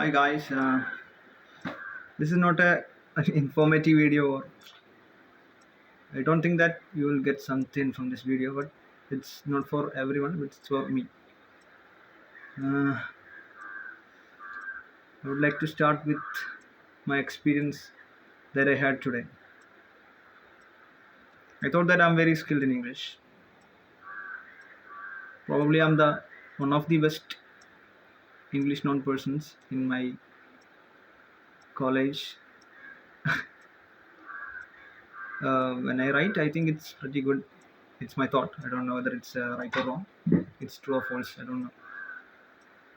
Hi guys, this is not an informative video. I don't think that you will get something from this video, but it's not for everyone, but it's for me. I would like to start with my experience that I had today. I thought that I'm very skilled in English. Probably I'm the one of the best English known persons in my college. When I write, I think it's pretty good. It's my thought. I don't know whether it's right or wrong. It's true or false. I don't know.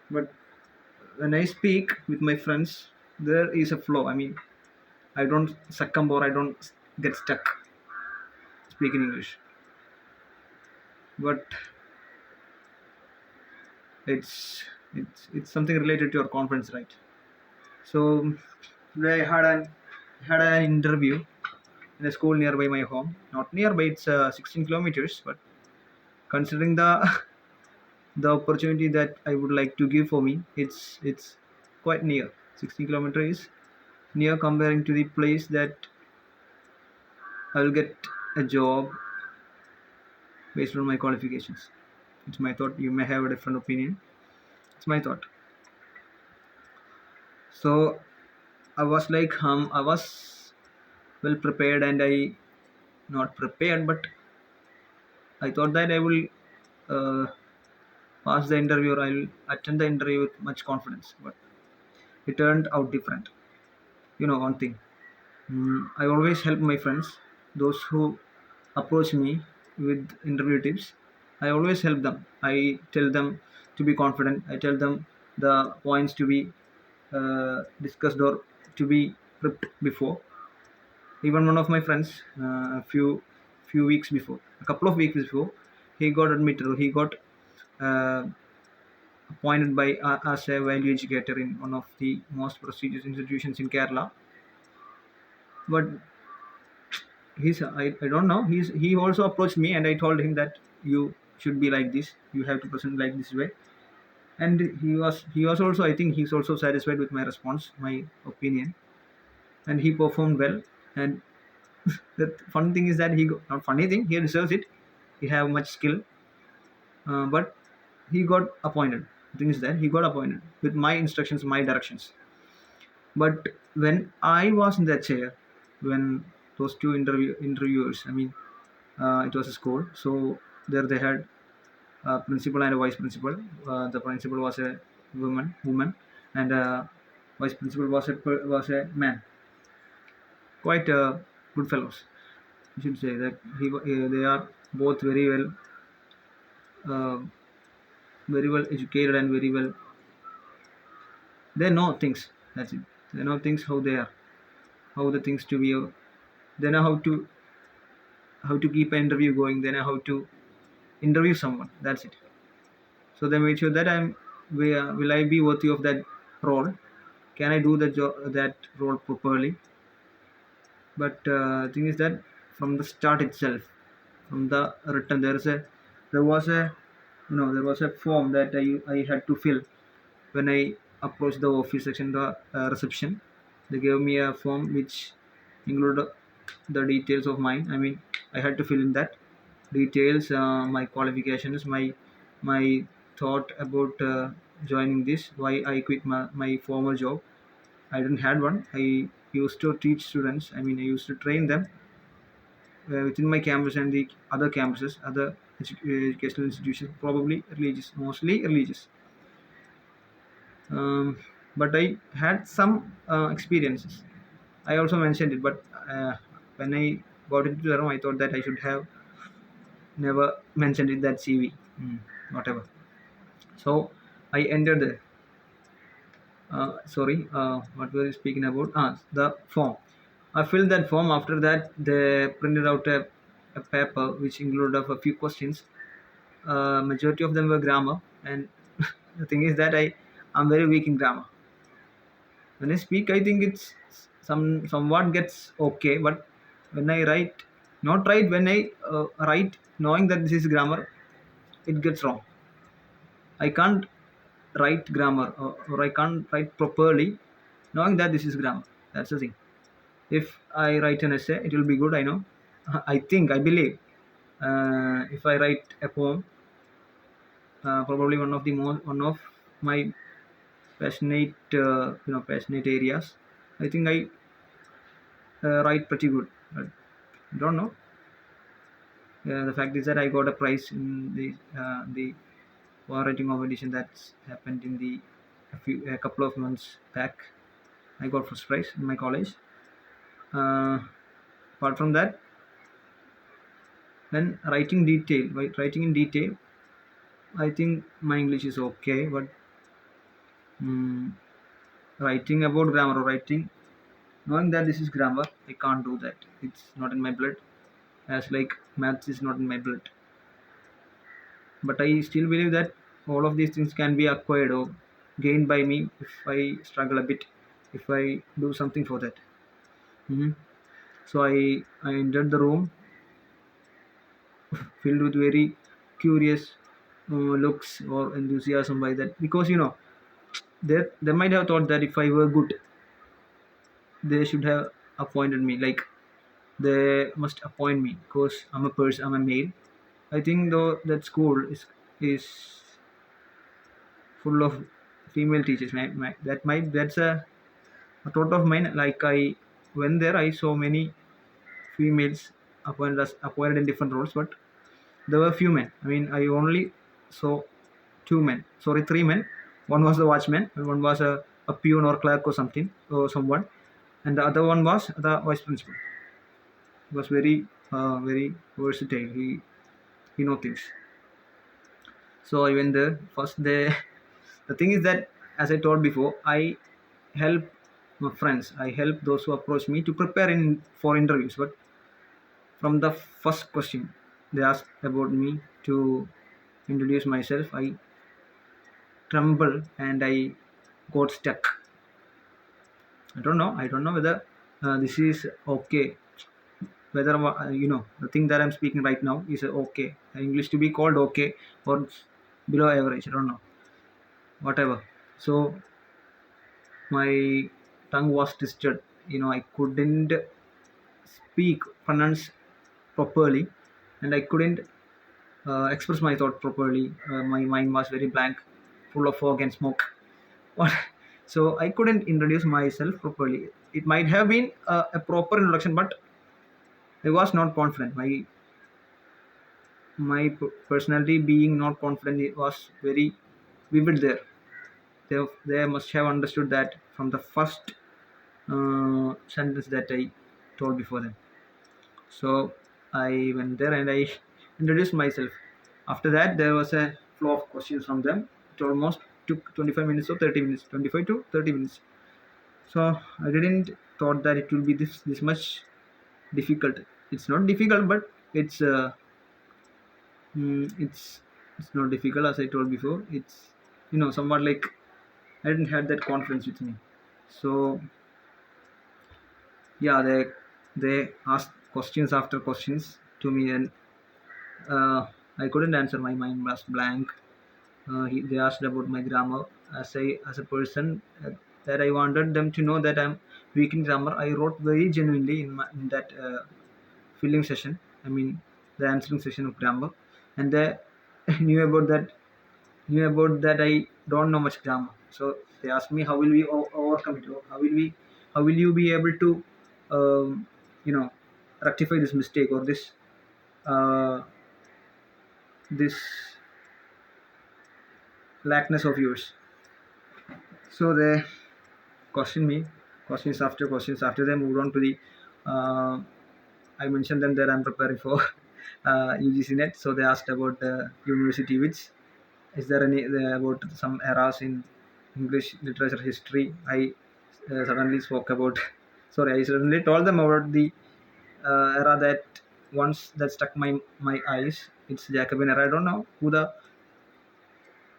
But when I speak with my friends, there is a flow. I mean, I don't succumb or I don't get stuck speaking English. But it's something related to your confidence, right? So today I had an interview in a school nearby my home. Not nearby, it's 16 kilometers, but considering the the opportunity that I would like to give for me, it's quite near. 16 kilometers is near comparing to the place that I will get a job based on my qualifications. It's my thought. You may have a different opinion. It's my thought. So I was well prepared, and I not prepared, but I thought that I will uh, pass the interview or I will attend the interview with much confidence. But it turned out different. You know one thing. I always help my friends, those who approach me with interview tips. I always help them. I tell them to be confident. I tell them the points to be discussed or to be prepped before. Even one of my friends, a few weeks before, a couple of weeks before, he got admitted or he got uh, appointed by as a value educator in one of the most prestigious institutions in Kerala. But I don't know, he also approached me and I told him that you should be like this, you have to present like this way. And he was also, I think he's also satisfied with my response, my opinion, and he performed well. And the fun thing is that not funny thing, he deserves it. He have much skill, but he got appointed. The thing is that he got appointed with my instructions, my directions. But when I was in that chair, when those two interviewers, I mean, it was a school, so there they had a principal and a vice principal. The principal was a woman, and vice principal was a man. Quite good fellows, you should say that they are both uh, very well educated and very well. They know things. That's it. They know things how they are, how the things to be. They know how to keep an interview going. They know how to interview someone. That's it. So they made sure that will I be worthy of that role? Can I do the that role properly? But thing is that from the start itself, from the written, there was a there was a form that I had to fill when I approached the office section, the reception. They gave me a form which included the details of mine. I mean, I had to fill in that details, my qualifications, my thought about joining this, why I quit my former job. I didn't had one. I used to teach students. I mean, I used to train them within my campus and the other campuses, other educational institutions, probably religious, mostly religious. um, but I had some experiences. I also mentioned it, but when I got into the room, I thought that I should have never mentioned it that CV, whatever. So I entered the sorry, what were we speaking about? The form. I filled that form. After that, they printed out a paper which included of a few questions. Majority of them were grammar, and the thing is that I'm very weak in grammar. When I speak, I think it's somewhat gets okay, but when I write, not write, when I write, knowing that this is grammar, it gets wrong. I can't write grammar, or I can't write properly, knowing that this is grammar. That's the thing. If I write an essay, it will be good. I know. I think, I believe. If I write a poem, probably one of my passionate areas. I think I write pretty good. But I don't know. The fact is that I got a prize in the writing competition that's happened in a couple of months back. I got first prize in my college. Uh, Apart from that, when writing in detail, I think my English is okay. But mm writing about grammar, or writing knowing that this is grammar, I can't do that. It's not in my blood. As like maths is not in my blood. But I still believe that all of these things can be acquired or gained by me if I struggle a bit, if I do something for that. hmm So I entered the room filled with very curious looks or enthusiasm by that, because they might have thought that if I were good, they should have appointed me. Like, they must appoint me because I'm a male. I think though that school is full of female teachers. That's a thought of mine. Like, I went there, I saw many females appointed in different roles, but there were few men. I mean, I only saw two men. Sorry, three men. One was the watchman, and one was a peon or clerk or something or someone, and the other one was the vice principal. He was very versatile. He know things. So I went there first. The thing is that, as I told before, I help my friends. I help those who approach me to prepare in for interviews. But from the first question they asked about me to introduce myself, I trembled and I got stuck. I don't know. I don't know whether this is okay. Whether the thing that I'm speaking right now is okay. English to be called okay or below average. I don't know. Whatever. So my tongue was twisted. I couldn't pronounce properly, and I couldn't express my thought properly. My mind was very blank, full of fog and smoke. So I couldn't introduce myself properly. It might have been a proper introduction, but I was not confident. Personality being not confident, it was very vivid there. They must have understood that from the first sentence that I told before them. So I went there and I introduced myself. After that, there was a flow of questions from them. It almost took 25 minutes or 30 minutes, 25 to 30 minutes. So I didn't thought that it will be this much difficult. It's not difficult, but it's not difficult, as I told before. It's somewhat like I didn't have that confidence with me. So yeah, they asked questions after questions to me, and I couldn't answer. My mind was blank. They asked about my grammar. As a person, that I wanted them to know that I'm weak in grammar. I wrote very genuinely in that filling session. I mean, the answering session of grammar, and they knew about that knew about that I don't know much grammar. So they asked me, how will we overcome it? Or how will you be able to um, you know rectify this mistake, or uh, this lackness of yours? So they questioned me, questions after they moved on to the uh, I mentioned them that I'm preparing for UGC net. So they asked about the university, which is there any about some eras in English literature history. I suddenly spoke about. Sorry, I suddenly told them about the era that struck my eyes. It's Jacobean era. I don't know who the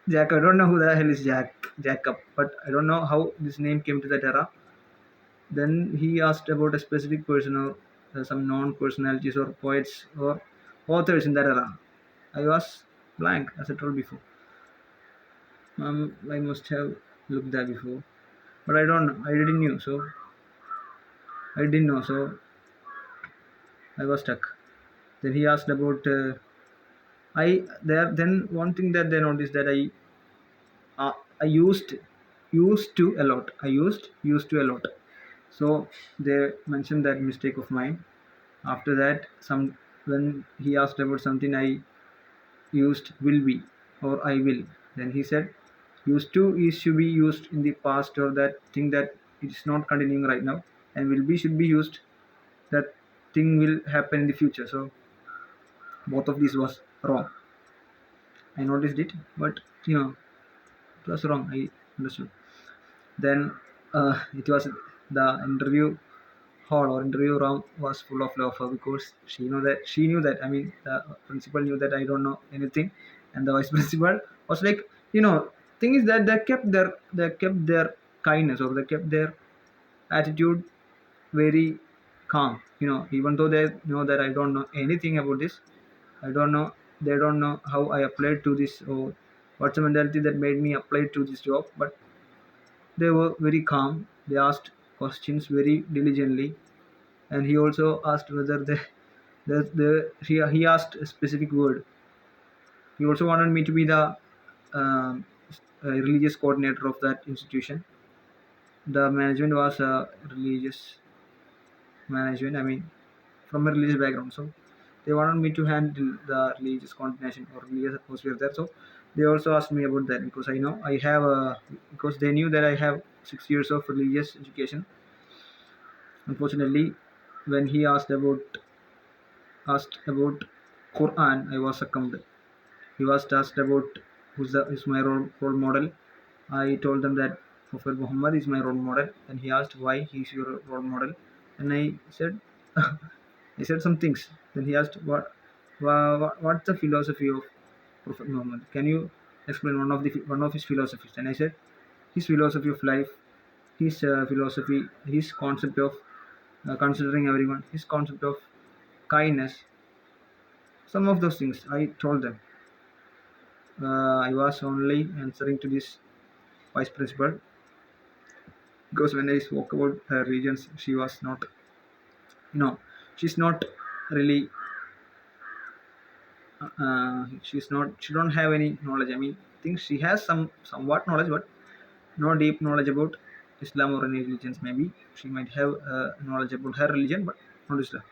hell is Jacob, but I don't know how this name came to that era. Then he asked about a specific person, or some known personalities or poets or authors in that era. I was blank, as I told before. I must have looked that before, but I don't know. I didn't know, so I didn't know. So I was stuck. Then he asked about I there. Then one thing that they noticed that uh, I used to a lot. I used to a lot. So they mentioned that mistake of mine. After that, some when he asked about something, I used will be or I will. Then he said used to is should be used in the past, or that thing that it's not continuing right now, and will be should be used that thing will happen in the future. So both of these was wrong. I noticed it, but it was wrong. I understood. Then it was the interview hall or interview room was full of laughter because she knew that I mean the principal knew that I don't know anything, and the vice principal was like, thing is that they kept their kindness, or they kept their attitude very calm. Even though they know that I don't know anything about this, I don't know. They don't know how I applied to this, or what's the mentality that made me apply to this job. But they were very calm. They asked questions very diligently, and he also asked whether he asked a specific word. He also wanted me to be the um, religious coordinator of that institution. The management was religious management. I mean, from a religious background, so they wanted me to handle the religious coordination or religious atmosphere there. So they also asked me about that because I know I have because they knew that I have 6 years of religious education. Unfortunately, when he asked about Quran, I was succumbed. He was asked about who's my role model. I told them that Prophet Muhammad is my role model, and he asked why he's your role model, and I said I said some things. Then he asked what's the philosophy of Prophet Muhammad? Can you explain one of his philosophies? And I said his philosophy of life, his philosophy, his concept of considering everyone, his concept of kindness, some of those things I told them. I was only answering to this vice principal because when I spoke about her regions, she was not, you know, she's not really, she don't have any knowledge. I mean, I think she has somewhat knowledge, but no deep knowledge about Islam or any religions. Maybe she might have knowledge about her religion, but not Islam.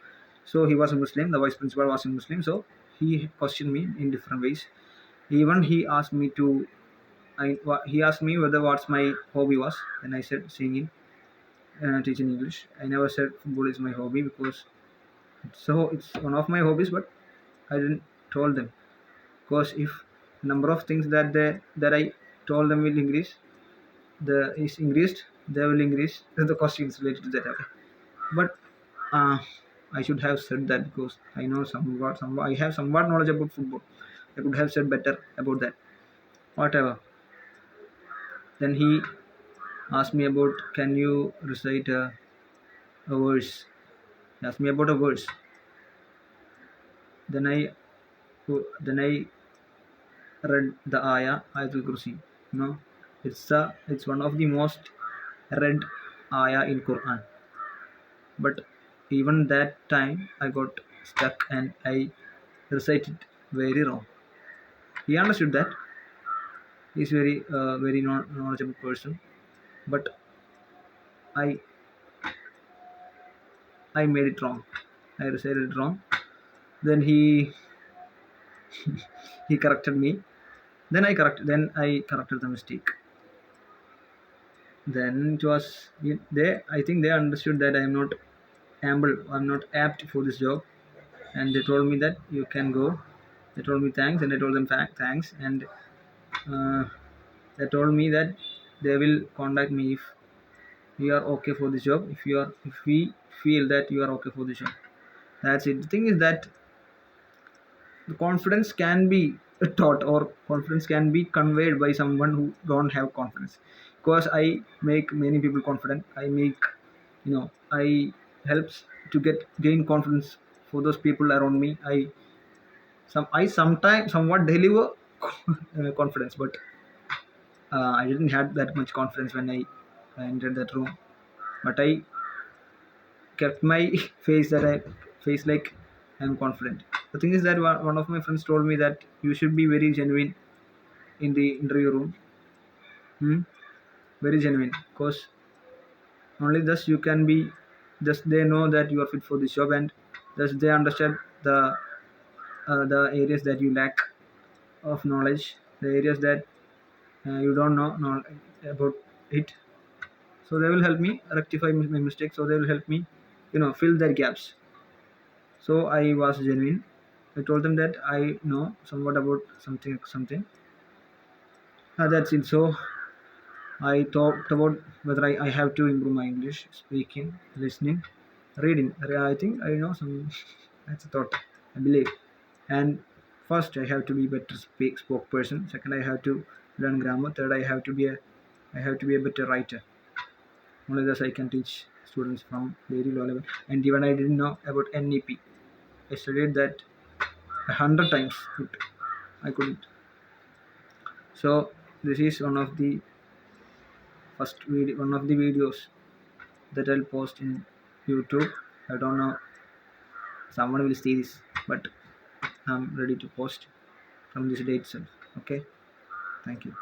So he was a Muslim. The vice principal was a Muslim. So he questioned me in different ways. Even he asked me to he asked me whether what's my hobby was, and I said singing and teaching English. I never said football is my hobby because it's one of my hobbies, but I didn't told them because if number of things that I told them will increase, the is increased, they will increase the questions related to that. Okay, but uh, I should have said that because I know somewhat I have somewhat knowledge about football. I could have said better about that. Whatever. Then he asked me about can you recite a verse. He asked me about a verse. Then I read the Ayatul Kursi. It's one of the most read ayah in Quran. But even that time I got stuck and I recited very wrong. He understood that he's very knowledgeable person, but I I made it wrong. I recited it wrong. Then he corrected me. Then I corrected the mistake. Then it was they. I think they understood that I'm not apt for this job, and they told me that you can go. They told me thanks, and I told them thanks, and uh, they told me that they will contact me if we are okay for this job. If we feel that you are okay for this job, that's it. The thing is that the confidence can be taught, or confidence can be conveyed by someone who don't have confidence. Because I make many people confident. I helps to gain confidence for those people around me. I sometimes somewhat deliver confidence, but I didn't had that much confidence when I entered that room, but I kept my face like I'm confident. The thing is that one of my friends told me that you should be very genuine in the interview room. Hmm? Very genuine, because only thus you can be. Thus they know that you are fit for this job, and thus they understand the areas that you lack of knowledge, the areas that you don't know about it. So they will help me rectify my mistakes. So they will help me, fill their gaps. So I was genuine. I told them that I know somewhat about something. That's it. So I talked about whether I have to improve my English speaking, listening, reading. I think I know some. That's a thought. I believe. And first, I have to be better spokesperson. Second, I have to learn grammar. Third, I have to be a better writer. Only thus I can teach students from very low level. And even I didn't know about NEP. I studied that 100 times, but I couldn't. So this is one of the videos that I'll post in YouTube. I don't know someone will see this, but I'm ready to post from this day itself. Okay, thank you.